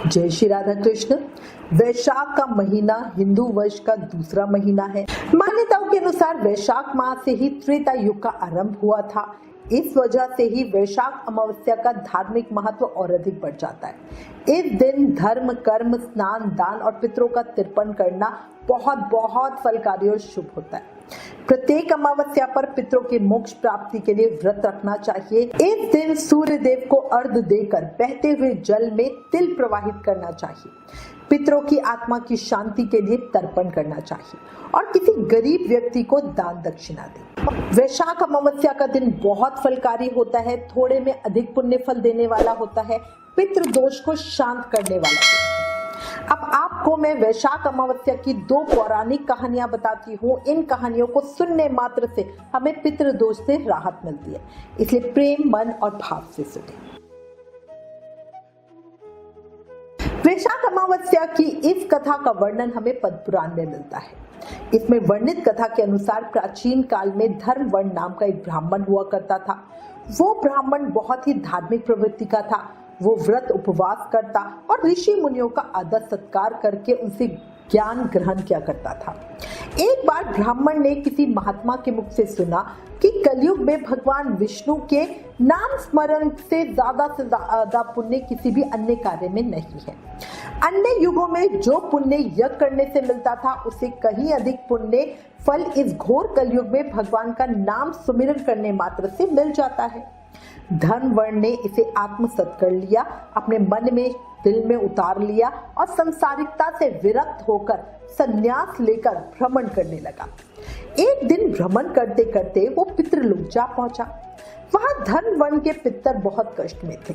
जय श्री राधा कृष्ण। वैशाख का महीना हिंदू वर्ष का दूसरा महीना है। मान्यताओं के अनुसार वैशाख माह से ही त्रेता युग का आरंभ हुआ था। इस वजह से ही वैशाख अमावस्या का धार्मिक महत्व और अधिक बढ़ जाता है। इस दिन धर्म, कर्म, स्नान, दान और पितरों का तर्पण करना बहुत फलकारी और शुभ होता है। प्रत्येक अमावस्या पर पितरों के मोक्ष प्राप्ति के लिए व्रत रखना चाहिए। इस दिन सूर्य देव को अर्घ्य देकर बहते हुए जल में तिल प्रवाहित करना चाहिए। पितरों की आत्मा की शांति के लिए तर्पण करना चाहिए और किसी गरीब व्यक्ति को दान दक्षिणा दें। वैशाख अमावस्या का दिन बहुत फलकारी होता है, थोड़े में अधिक पुण्य फल देने वाला होता है, पितृ दोष को शांत करने वाला होता है। अब आपको मैं वैशाख अमावस्या की दो पौराणिक कहानियां बताती हूँ। इन कहानियों को सुनने मात्र से हमें पितृ दोष से राहत मिलती है, इसलिए प्रेम, मन और भाव से सुने। वैशाख अमावस्या की इस कथा का वर्णन हमें पद्म पुराण में मिलता है। इसमें वर्णित कथा के अनुसार प्राचीन काल में धर्मवर्ण नाम का एक ब्राह्मण हुआ करता था। वो ब्राह्मण बहुत ही धार्मिक प्रवृत्ति का था। वो व्रत, उपवास करता और ऋषि मुनियों का आदर सत्कार करके उनसे ज्ञान ग्रहण किया करता था। एक बार ब्राह्मण ने किसी महात्मा के मुख से सुना कि कलयुग में भगवान विष्णु के नाम स्मरण से ज्यादा पुण्य किसी भी अन्य कार्य में नहीं है। अन्य युगों में जो पुण्य यज्ञ करने से मिलता था, उससे कहीं अधिक पुण्य फल इस घोर कलयुग में भगवान का नाम सुमिरन करने मात्र से मिल जाता है। धर्मवर्ण ने इसे आत्मसात कर लिया, अपने मन में, दिल में उतार लिया और संसारिकता से विरक्त होकर संन्यास लेकर भ्रमण करने लगा। एक दिन भ्रमण करते करते वो पितृलोक जा पहुंचा। वहां धर्मवर्ण के पितर बहुत कष्ट में थे।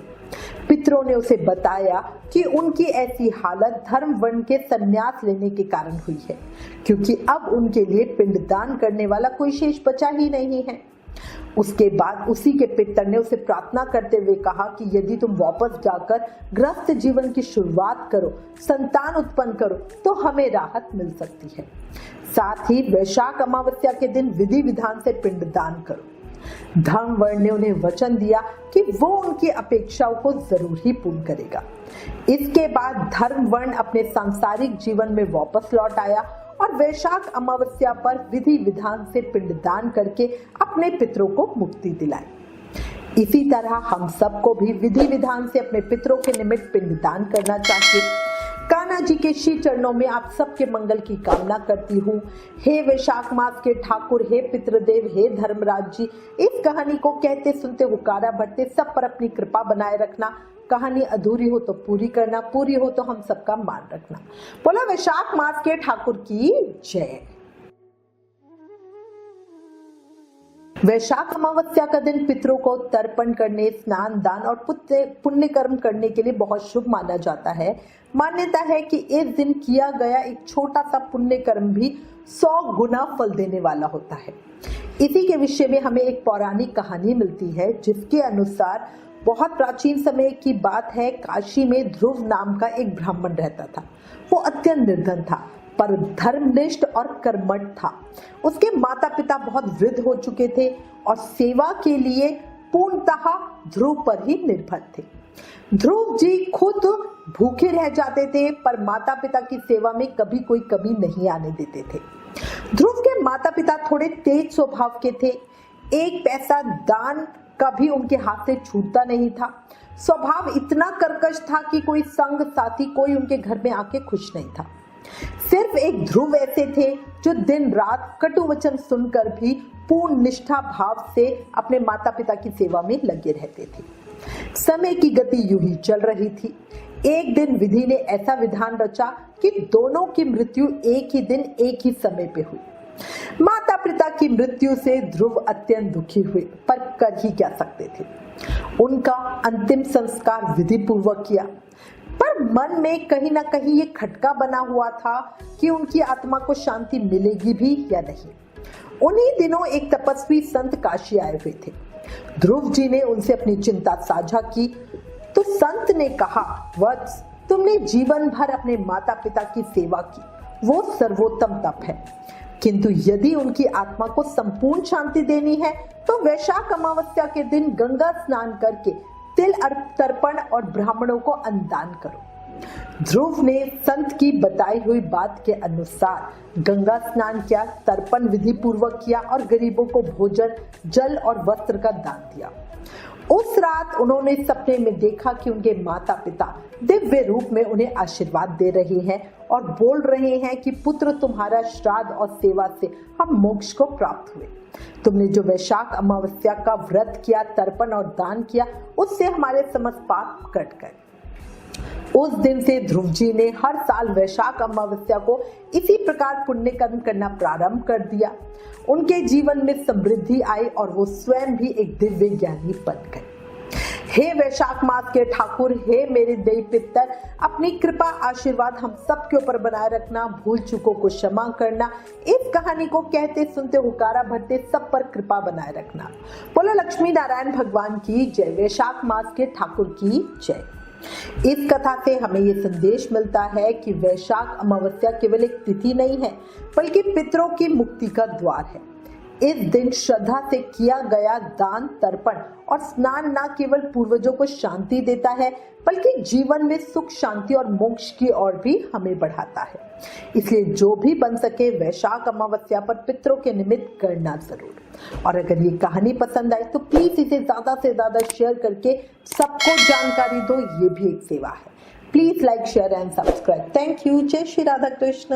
पितरों ने उसे बताया कि उनकी ऐसी हालत धर्मवर्ण के संन्यास लेने के कारण हुई है, क्योंकि अब उनके लिए पिंडदान करने वाला कोई शेष बचा ही नहीं है। उसके बाद उसी के पितर ने उसे प्रार्थना करते हुए कहा कि यदि तुम वापस जाकर गृहस्थ जीवन की शुरुआत करो, संतान उत्पन्न करो, तो हमें राहत मिल सकती है। साथ ही वैशाख अमावस्या के दिन विधि विधान से पिंडदान करो। धर्मवर्ण ने उन्हें वचन दिया कि वो उनकी अपेक्षाओं को जरूर ही पूर्ण करेगा। इसके बाद धर्मवर्ण अपने सांसारिक जीवन में वापस लौट आया और वैशाख अमावस्या पर विधि विधान से पिंडदान करके अपने पितरों को मुक्ति दिलाई। इसी तरह हम सबको भी विधि विधान से अपने पितरों के निमित्त पिंडदान करना चाहिए। कान्हा जी के श्री चरणों में आप सबके मंगल की कामना करती हूँ। हे वैशाख मास के ठाकुर, हे पितृदेव, हे धर्मराज जी, इस कहानी को कहते सुनते हुकारा भरते सब पर अपनी कृपा बनाए रखना। कहानी अधूरी हो तो पूरी करना, पूरी हो तो हम सबका मान रखना। बोला वैशाख मास के ठाकुर की जय। वैशाख अमावस्या का दिन पितरों को तर्पण करने, स्नान, दान और पुण्य कर्म करने के लिए बहुत शुभ माना जाता है। मान्यता है कि इस दिन किया गया एक छोटा सा पुण्य कर्म भी 100 गुना फल देने वाला होता है। इसी के विषय में हमें एक पौराणिक कहानी मिलती है, जिसके अनुसार बहुत प्राचीन समय की बात है, काशी में ध्रुव नाम का एक ब्राह्मण रहता था। वो अत्यंत निर्धन था, पर धर्मनिष्ठ और कर्मठ था। उसके माता पिता बहुत वृद्ध हो चुके थे और सेवा के लिए पूर्णतः ध्रुव पर ही निर्भर थे। ध्रुव जी खुद भूखे रह जाते थे, पर माता पिता की सेवा में कभी कोई कमी नहीं आने देते थे। ध्रुव के माता पिता थोड़े तेज स्वभाव के थे। एक पैसा दान कभी उनके हाथ से छूटता नहीं था। स्वभाव इतना कर्कश था कि कोई संग साथी, कोई उनके घर में आके खुश नहीं था। सिर्फ एक ध्रुव ऐसे थे जो दिन रात कटु वचन सुनकर भी पूर्ण निष्ठा भाव से अपने माता पिता की सेवा में लगे रहते थे। समय की गति यूं ही चल रही थी। एक दिन विधि ने ऐसा विधान रचा कि दोनों की मृत्यु एक ही दिन, एक ही समय पे हुई। माता पिता की मृत्यु से ध्रुव अत्यंत दुखी हुए, पर कर ही क्या सकते थे। उनका अंतिम संस्कार विधि पूर्वक किया, पर मन में कहीं ना कहीं ये खटका बना हुआ था कि उनकी आत्मा को शांति मिलेगी भी या नहीं। उन्हीं दिनों एक तपस्वी संत काशी आए हुए थे। ध्रुव जी ने उनसे अपनी चिंता साझा की तो संत ने कहा, वत्स, तुमने जीवन भर अपने माता पिता की सेवा की, वो सर्वोत्तम तप है, किंतु यदि उनकी आत्मा को संपूर्ण शांति देनी है तो वैशाख अमावस्या के दिन गंगा स्नान करके तिल तर्पण और ब्राह्मणों को अन्नदान करो। ध्रुव ने संत की बताई हुई बात के अनुसार गंगा स्नान किया, तर्पण विधि पूर्वक किया और गरीबों को भोजन, जल और वस्त्र का दान दिया। उस रात उन्होंने सपने में देखा कि उनके माता पिता दिव्य रूप में उन्हें आशीर्वाद दे रहे हैं और बोल रहे हैं कि पुत्र, तुम्हारा श्राद्ध और सेवा से हम मोक्ष को प्राप्त हुए। तुमने जो वैशाख अमावस्या का व्रत किया, तर्पण और दान किया, उससे हमारे समस्त पाप कट गए। उस दिन से ध्रुव जी ने हर साल वैशाख अमावस्या को इसी प्रकार पुण्य कर्म करना प्रारंभ कर दिया। उनके जीवन में समृद्धि आई और वो स्वयं भी एक दिव्य ज्ञानी बन गए। हे वैशाख मास के ठाकुर, हे मेरे देवी पितर, अपनी कृपा आशीर्वाद हम सब के ऊपर बनाए रखना, भूल चूकों को क्षमा करना, इस कहानी को कहते सुनते हुकारा भरते सब पर कृपा बनाए रखना। बोलो लक्ष्मी नारायण भगवान की जय, वैशाख मास के ठाकुर की जय। इस कथा से हमें ये संदेश मिलता है कि वैशाख अमावस्या केवल एक तिथि नहीं है, बल्कि पितरों की मुक्ति का द्वार है। इस दिन श्रद्धा से किया गया दान, तर्पण और स्नान न केवल पूर्वजों को शांति देता है, बल्कि जीवन में सुख, शांति और मोक्ष की ओर भी हमें बढ़ाता है। इसलिए जो भी बन सके वैशाख अमावस्या पर पितरों के निमित्त करना जरूर। और अगर ये कहानी पसंद आए तो प्लीज इसे ज्यादा से ज्यादा शेयर करके सबको जानकारी दो, ये भी एक सेवा है। Please like, share and subscribe. Thank you. जय श्री राधा कृष्ण।